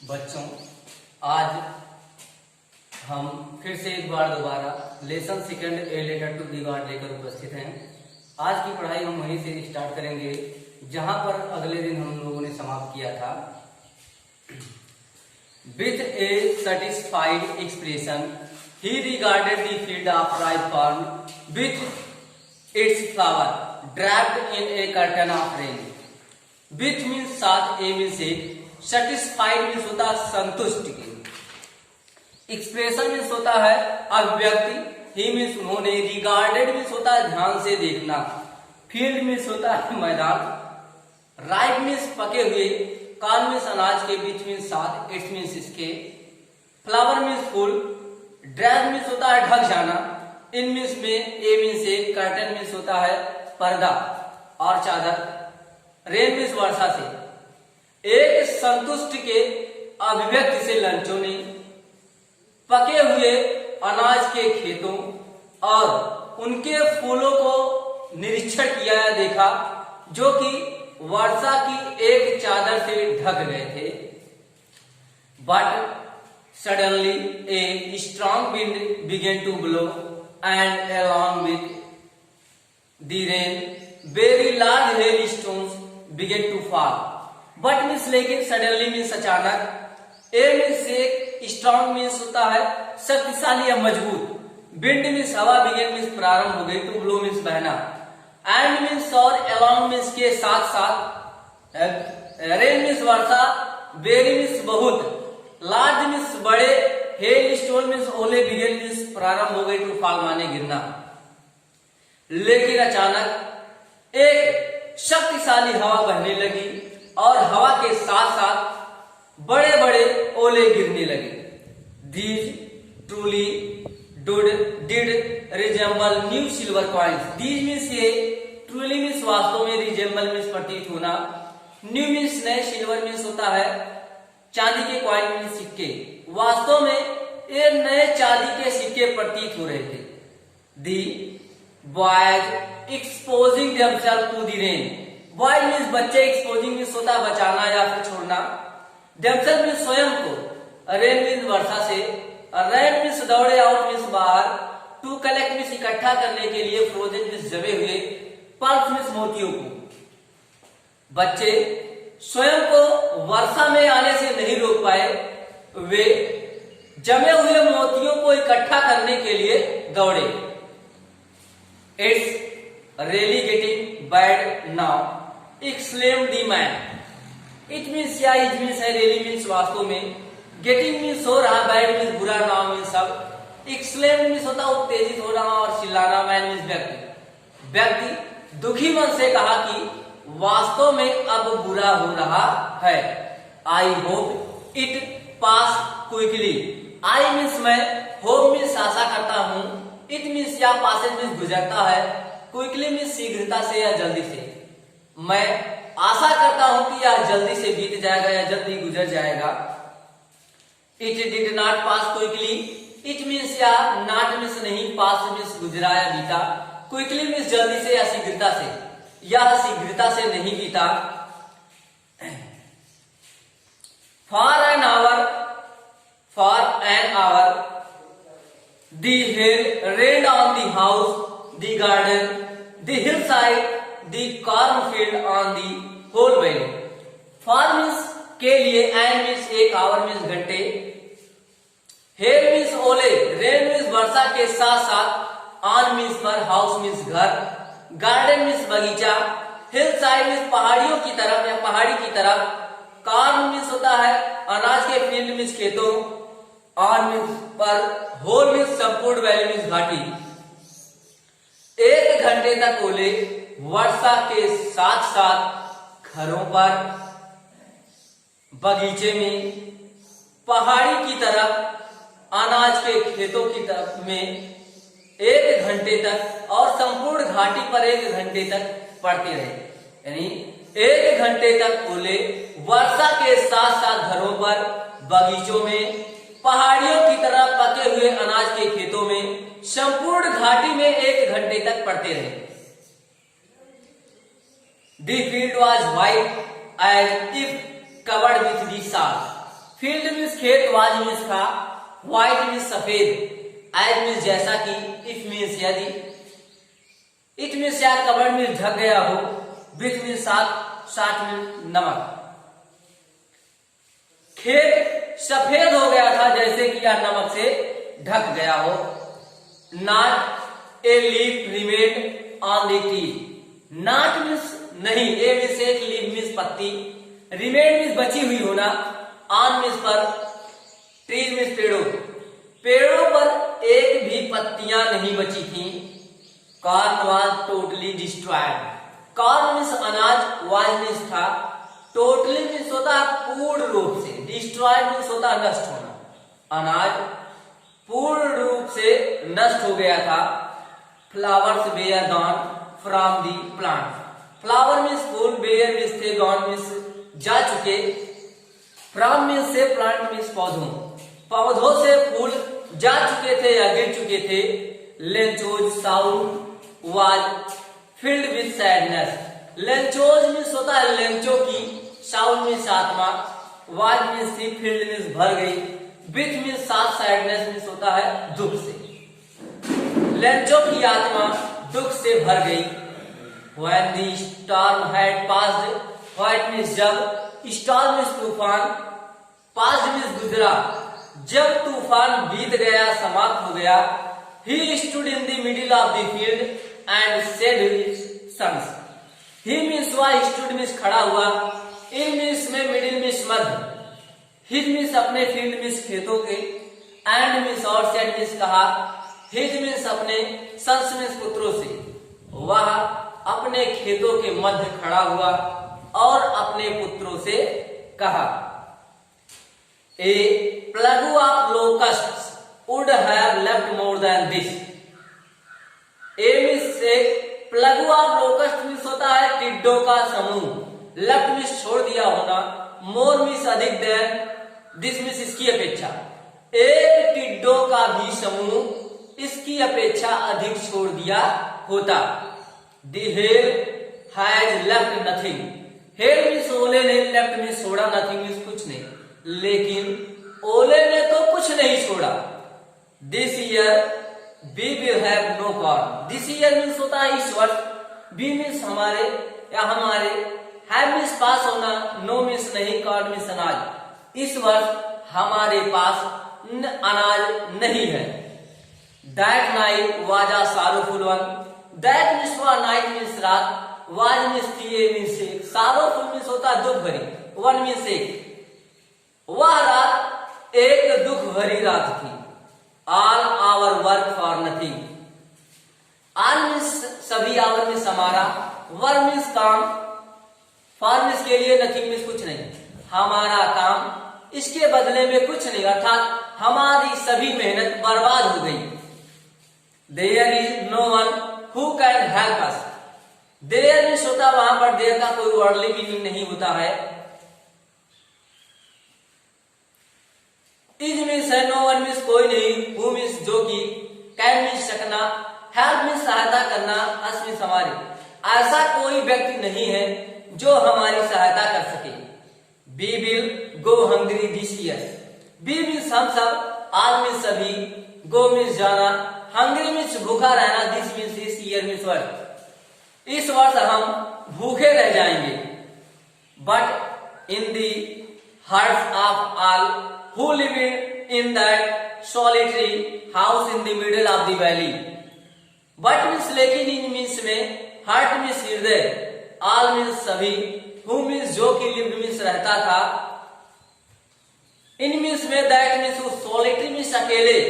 बच्चों, आज हम फिर से एक बार दोबारा lesson second a letter to the god लेकर उपस्थित हैं। आज की पढ़ाई हम वहीं से स्टार्ट करेंगे जहां पर अगले दिन हम लोगों ने समाप्त किया था। With A satisfied expression he regarded the field of ripe corn with its flower draped in A curtain of rain. With means साथ, ए मीन्स एक, सेटिस्फाइड मीन्स होता है संतुष्ट की, एक्सप्रेशन मीन्स होता है अभिव्यक्ति, ही मीन्स उन्होंने, रिगार्डेड मीन्स होता है ध्यान से देखना, फील्ड मीन्स होता है मैदान, राइप मीन्स पके हुए, कॉर्न मीन्स अनाज के, बीच मीन्स साथ, इट्स मीन्स इसके, फ्लावर मीन्स फूल, ड्रैप मीन्स होता है ढक जाना, इन मीन्स में, ए मीन्स एक, कर्टन मीन्स होता है पर्दा और चादर, रेन मीन्स वर्षा से। एक संतुष्ट के अभिव्यक्ति से लंचों ने पके हुए अनाज के खेतों और उनके फूलों को निरीक्षण किया या देखा जो कि वर्षा की एक चादर से ढक गए थे। But suddenly a strong wind began to blow and along with the rain very large hailstones began to fall. But means लेकिन, सडनली मीन्स अचानक, ए मीन्स एक, स्ट्रॉन्ग मीन्स होता है शक्तिशाली या मजबूत, विंड मीन्स हवा, बिगेन मीन्स प्रारंभ हो गई, टू ब्लो मीन्स बहना, एंड मीन्स और, along मीन्स के साथ साथ, रेन मीन्स वर्षा, वेरी मीन्स बहुत, लार्ज मीन्स बड़े, हेल स्टोन मीन्स ओले, बिगेन मीन्स प्रारंभ हो गई, टू फॉल माने गिरना। लेकिन अचानक एक शक्तिशाली हवा बहने लगी और हवा के साथ साथ बड़े बड़े ओले गिरने लगे। These truly did resemble new silver coins. These means ये, ट्रूली मीन्स वास्तव में, रिजेंबल मीन्स प्रतीत होना, न्यू मीन्स नए, सिल्वर मीन्स होता है चांदी के, कॉइन मीन्स सिक्के, वास्तव में ये नए चांदी के सिक्के प्रतीत हो रहे थे। The boys exposing themselves to the rain. Boy means बच्चे, एक्सपोजिंग मीन्स होता है बचाना या फिर छोड़ना, देमसेल्फ मीन्स स्वयं को, रेन मीन्स वर्षा से, रेन मीन्स दौड़े, आउट मीन्स बाहर, टू कलेक्ट मीन्स इकट्ठा करने के लिए, फ्रोजन मीन्स जमे हुए, पर्ल्स मीन्स मोतियों को। बच्चे स्वयं को वर्षा में आने से नहीं रोक पाए, वे जमे हुए मोतियों को इकट्ठा करने के लिए दौड़े। It's really getting bad now exclaimed the man. It means या, it means है, really means वास्तव में, getting means हो रहा, bad means बुरा, now means सब, exclaimed means होता उत्तेजित हो रहा और चिल्लाना, man means व्यक्ति। व्यक्ति दुखी मन से कहा कि वास्तव में अब बुरा हो रहा है। I hope it pass quickly. I means मैं, hope means आशा करता हूँ, it means या, passage means गुजरता है, quickly means शीघ्रता से या जल्दी से। मैं आशा करता हूं कि यह जल्दी से बीत जाएगा या जल्दी गुजर जाएगा। It did not pass quickly. It means या, नॉट मीन्स नहीं, पास मीन्स गुजरा या बीता, क्विकली मीन्स जल्दी से या शीघ्रता से, यह शीघ्रता से नहीं बीता। For an hour the hell rained on the house, the garden, the hill side, the cornfield on the whole valley. For means के लिए, and means एक, hour means घंटे, hail means ओले, rain means वर्षा के साथ साथ, on means पर, house means घर, garden means बगीचा, hill side means पहाड़ियों की तरफ या पहाड़ी की तरफ, corn means होता है अनाज के, field means खेतों, on means पर, whole means संपूर्ण, valley means घाटी। एक घंटे तक ओले वर्षा के साथ साथ घरों पर, बगीचे में, पहाड़ी की तरफ, अनाज के खेतों की तरफ में एक घंटे तक और संपूर्ण घाटी पर एक घंटे तक पड़ते रहे। यानी एक घंटे तक ओले वर्षा के साथ साथ घरों पर, बगीचों में, पहाड़ियों की तरफ पके हुए अनाज के खेतों में, संपूर्ण घाटी में एक घंटे तक पड़ते रहे। The field was white as if covered with the salt. Field means खेत, वाज मीन्स था, व्हाइट मीन्स सफेद, एज मीन्स जैसा कि, इफ मीन्स यदि, इट मीन्स या कवर्ड मीन्स ढक गया हो, विथ मीन्स साथ, साथ मीन्स नमक। खेत सफेद हो गया था जैसे कि यह नमक से ढक गया हो। Not a leaf remained on the tree, not means नहीं, ए मीन्स एक, लीफ मीन्स पत्ती, रिमेन मीन्स बची हुई होना, ऑन मीन्स पर, ट्रीज मीन्स पेड़ों, पेड़ों पर एक भी पत्तियां नहीं बची थी। Corn was totally destroyed, corn means अनाज, वाज मीन्स था, टोटली मीन्स होता है पूर्ण रूप से, डिस्ट्रॉयड मीन्स होता है नष्ट होना, अनाज पूर्ण रूप से नष्ट हो गया था। Flowers were gone from the plant, flower means फूल, वेयर मीन्स थे, गॉन मीन्स जा चुके, फ्रॉम मीन्स से, प्लांट मीन्स पौधों, पौधों से फूल जा चुके थे या गिर चुके थे। Lencho's sound was filled with sadness, Lencho's means होता है लेंचो की, साउंड मीन्स आत्मा, वाज मीन्स थी, फील्ड मीन्स भर गई, विथ मीन्स साथ, सैडनेस मीन्स होता है दुख से। लेंचो की आत्मा दुख से भर गई। When the storm had passed, what means जब, storm means तूफान, passed means गुजरा, जब तूफान बीत गया, समाप्त हो गया। He stood in the middle of the field and said his sons, he means वह, stood means खड़ा हुआ, in means में, middle means मध्य, his means अपने, field means खेतों के, and means और, said means कहा, his means अपने, sons means पुत्रों से, वह अपने खेतों के मध्य खड़ा हुआ और अपने पुत्रों से कहा। A plague of locusts would have left more than this, a means से, प्लग ऑफ लोकस्ट मीन्स होता है टिड्डों का समूह, लेफ्ट मीन्स छोड़ दिया होना, मोर मीन्स अधिक, देन दिस मीन्स इसकी अपेक्षा, एक टिड्डों का भी समूह इसकी अपेक्षा अधिक छोड़ दिया होता। The hare has left nothing, hare means ओले ने, left means छोड़ा, nothing means कुछ नहीं, लेकिन ओले ने तो कुछ नहीं छोड़ा। This year we will have no corn, this year means होता है इस वर्ष, we means हमारे या हमारे, have means पास होना, no means नहीं, corn means अनाज, इस वर्ष हमारे पास अनाज नहीं है। That night was a sorrowful one, that means वह, नाइट मीन्स रात, वाज मीन्स थी, ए मीन्स एक, सारोफुल मीन्स होता है दुख भरी, वन मीन्स एक, वह रात एक दुख भरी रात थी। All our work for nothing, all means सभी, आवर मीन्स हमारा, वर्क मीन्स काम, फॉर मीन्स के लिए, नथिंग मीन्स कुछ नहीं, हमारा काम इसके बदले में कुछ नहीं, अर्थात हमारी सभी मेहनत बर्बाद हो गई। There is no one Who can help us? There means होता वहां पर, देर का कोई वर्डली मीनिंग नहीं होता है। इज मीन्स है, नो वन मीन्स कोई नहीं, हु मीन्स जो कि, कैन मीन्स सकना, हेल्प मीन्स सहायता करना, अस मीन्स हमारी, ऐसा कोई व्यक्ति नहीं है जो हमारी सहायता कर सके। We will go hungry this year, we means हम सब, ऑल मीन्स सभी, गो मीन्स जाना, हंग्री मीन्स भूखा रहना, दिस मीन्स इस, ईयर मीन्स वर्ष, इस वर्ष हम भूखे रह जाएंगे। But in the hearts of all who live in that solitary house in the middle of the valley, but means लेकिन, इन मीन्स में, हार्ट मीन्स हृदय, ऑल मीन्स सभी, हु मीन्स जो कि, लिव्ड मीन्स रहता था, इन मीन्स में, that means solitary means अकेले,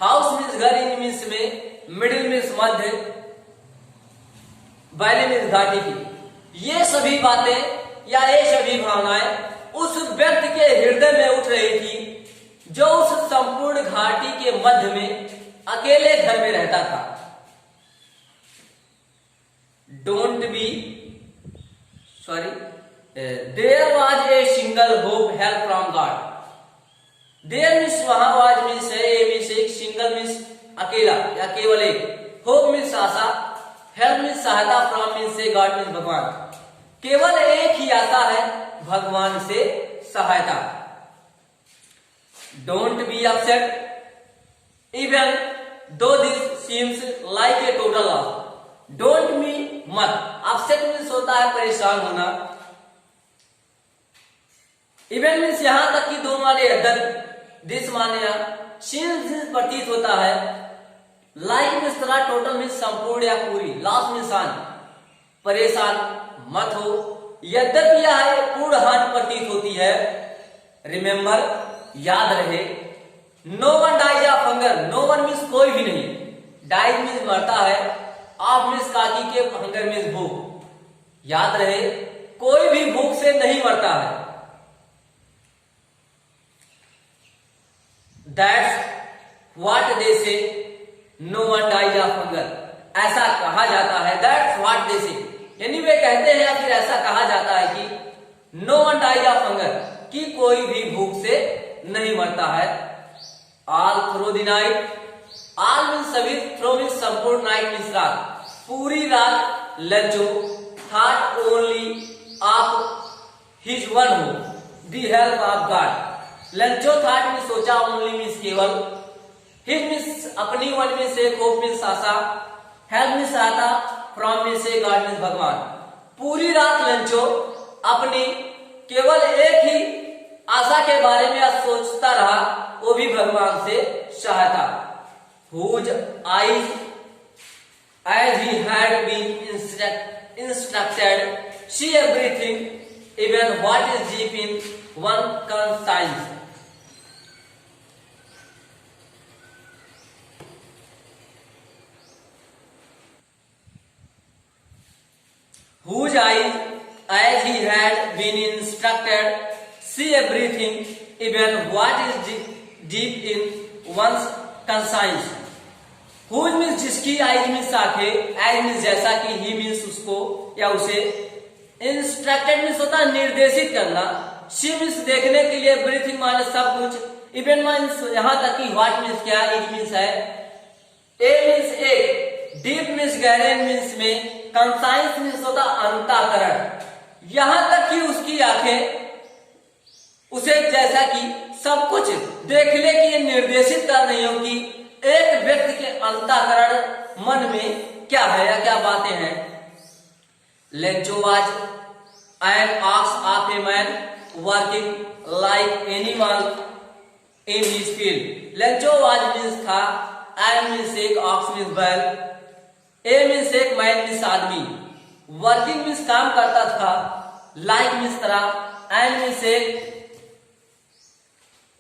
हाउस मीन्स घर, इन मीन्स में, मिडिल मीन्स मध्य, वैली मीन्स घाटी की। ये सभी बातें या ये सभी भावनाएं उस व्यक्ति के हृदय में उठ रही थी जो उस संपूर्ण घाटी के मध्य में अकेले घर में रहता था। Don't be sorry, there was a single hope help from God, there means वहां, वाज मीन्स है, ए मीन्स एक, सिंगल मीन्स अकेला या केवल एक, होप मीन्स आशा, हेल्प मीन्स सहायता, फ्रॉम मीन्स से, गॉड मीन्स भगवान, केवल एक ही आता है भगवान से सहायता। Don't be upset even though this seems like a total loss. Don't be मत. Upset मीन्स होता है परेशान होना. Even मीन्स यहां तक कि दो माने अदर. This माने seems प्रतीत होता है. Like मीन्स तरह, टोटल मीन्स संपूर्ण या पूरी. Loss मीन्स हानि. परेशान मत हो. यद्यपि यह पूर्ण हानि प्रतीत होती है. रिमेंबर, याद रहे. No one dies of hunger. No one means कोई भी नहीं. डाइज मीन्स मरता है. ऑफ मीन्स काकी के, हंगर मीन्स भूख. याद रहे, कोई भी भूख से नहीं मरता है. That's what they say. No one dies of hunger. ऐसा कहा जाता है. दैट्स व्हाट दे से, यानी वे कहते हैं या फिर ऐसा कहा जाता है कि no one dies of hunger, कि कोई भी भूख से नहीं मरता है. All through the night. All means सभी. थ्रो मीन्स संपूर्ण. नाइट मीन्स रात. पूरी रात Lencho thought only of his one who the help of God. Lencho thought means सोचा. ओनली मीन्स केवल. हिज मीन्स अपनी. वन मीन्स एक. होप मीन्स आशा. हेल्प मीन्स सहायता. फ्रॉम मीन्स से. गॉड मीन्स भगवान. पूरी रात लंचो अपनी केवल एक ही आशा के बारे में सोचता रहा, वो भी भगवान से सहायता. Whose eyes as he had been instructed see everything, even what is deep in one conscience. Whose eyes as he had been instructed see everything, even what is deep in one's conscience. Whose means जिसकी. eyes means आंखें. as means जैसा कि. he means उसको या उसे. instructed means होता है निर्देशित करना. she means देखने के लिए. everything माने सब कुछ. even means यहां तक कि. what means क्या. it means है. a means एक. deep means गहरे means में. conscience means होता अंतःकरण. यहां तक कि उसकी आंखें उसे जैसा कि सब कुछ देखने के लिए निर्देशित कर रही हो कि एक व्यक्ति के अंतःकरण मन में क्या है या क्या बातें हैं. Lencho was an ox of a man working like animal in his field. Lencho was means था. एन मीन्स एक. ऑक्स मीन्स बैल. ए मीन्स एक. मैन मीन्स आदमी. वर्किंग मीन्स काम करता था. लाइक मीन्स तरह. एन मीन्स एक.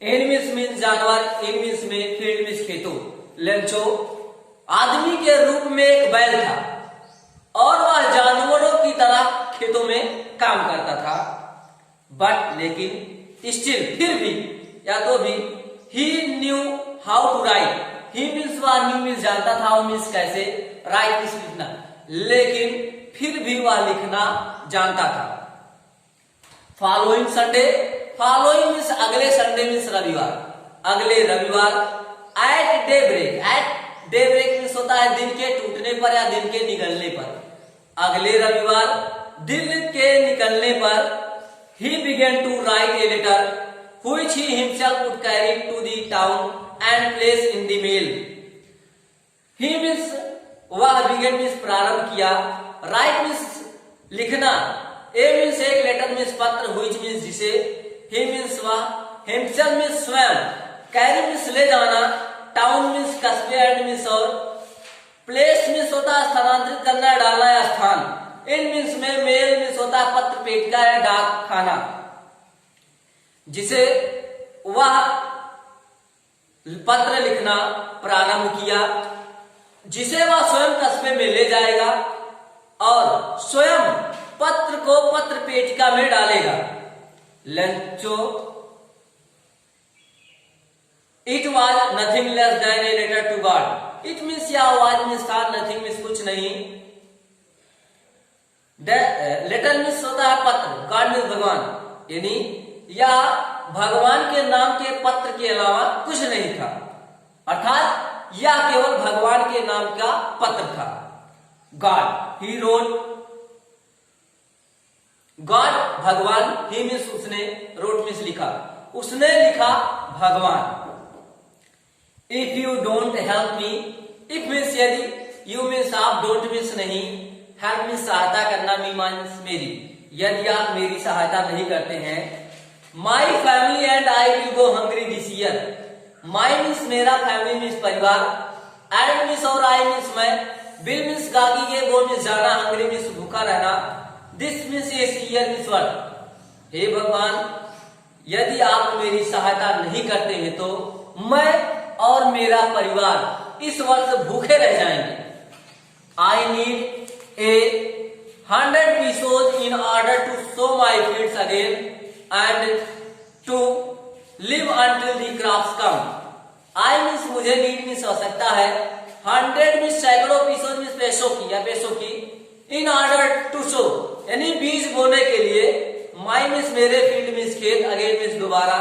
एनिमल्स मीन्स जानवर. इन मीन्स में. फील्ड मीन्स खेतों. लेंचो आदमी के रूप में एक बैल था और वह जानवरों की तरह खेतों में काम करता था. बट लेकिन. स्टिल फिर भी या तो भी. He knew how to write. He means वह. न्यू मीन्स जानता था. मीन्स कैसे. राइट मीन्स लिखना. लेकिन फिर भी वह लिखना जानता था. Following Sunday. फॉलोइंग मीन्स अगले. संडे मीन्स रविवार. अगले रविवार. At daybreak. At daybreak means होता है दिन के टूटने पर या दिन के निकलने पर. अगले रविवार दिन के निकलने पर. He began to write a letter which he himself would carry to the town and place in the mail. He means वह. बिगेन मीन्स प्रारंभ किया. राइट मीन्स लिखना. ए मीन्स एक. लेटर मीन्स पत्र. व्हिच मीन्स जिसे. He means वह. Himself means स्वयं. Carry means ले जाना. टाउन मीन्स कस्बे. एंड मीन्स और. प्लेस मीन्स होता है स्थानांतरित करना, डालना या स्थान. इन मीन्स में. मेल मीन्स होता है पत्र पेटिका या डाक खाना. जिसे वह पत्र लिखना प्रारंभ किया, जिसे वह स्वयं कस्बे में ले जाएगा और स्वयं पत्र को पत्र पेटिका में डालेगा. Lencho. It was nothing less than a letter to God. It means या. वाज मीन्स था. नथिंग मीन्स कुछ नहीं. लेटर मीन्स होता है पत्र. गॉड मीन्स भगवान. यानी या भगवान के नाम के पत्र के अलावा कुछ नहीं था. अर्थात यह केवल भगवान के नाम का पत्र था. गॉड. He wrote. गॉड भगवान. ही मीन्स उसने. रोट मीन्स लिखा. उसने लिखा भगवान। If you don't help me, if means यदि, यू मीन्स आप, डोंट मीन्स नहीं, हेल्प मीन्स सहायता करना, मी मीन्स मेरी, यदि आप मेरी सहायता नहीं करते हैं, my family and I will go hungry this year. My means मेरा, फैमिली मीन्स परिवार, एंड मीन्स और, आई मीन्स मैं, विल मीन्स गागी के, गो मीन्स जाना, हंग्री मीन्स भूखा रहना, दिस मीन्स इस, ईयर मीन्स वर्ष। हे भगवान, यदि आप मेरी सहायता नहीं करते हैं तो मैं और मेरा परिवार इस वर्ष भूखे रह जाएंगे। I need a 100 pesos in order to sow my fields again and to live until the crops come. I means मुझे, नीड मीन्स आवश्यकता है, 100 मीन्स सैकड़ों, पीसों मीन्स पैसों की या पैसों की, इन ऑर्डर टू सो यानी बीज बोने के लिए, माई मीन्स मेरे, फील्ड मीन्स खेत, अगेन मीन्स दोबारा,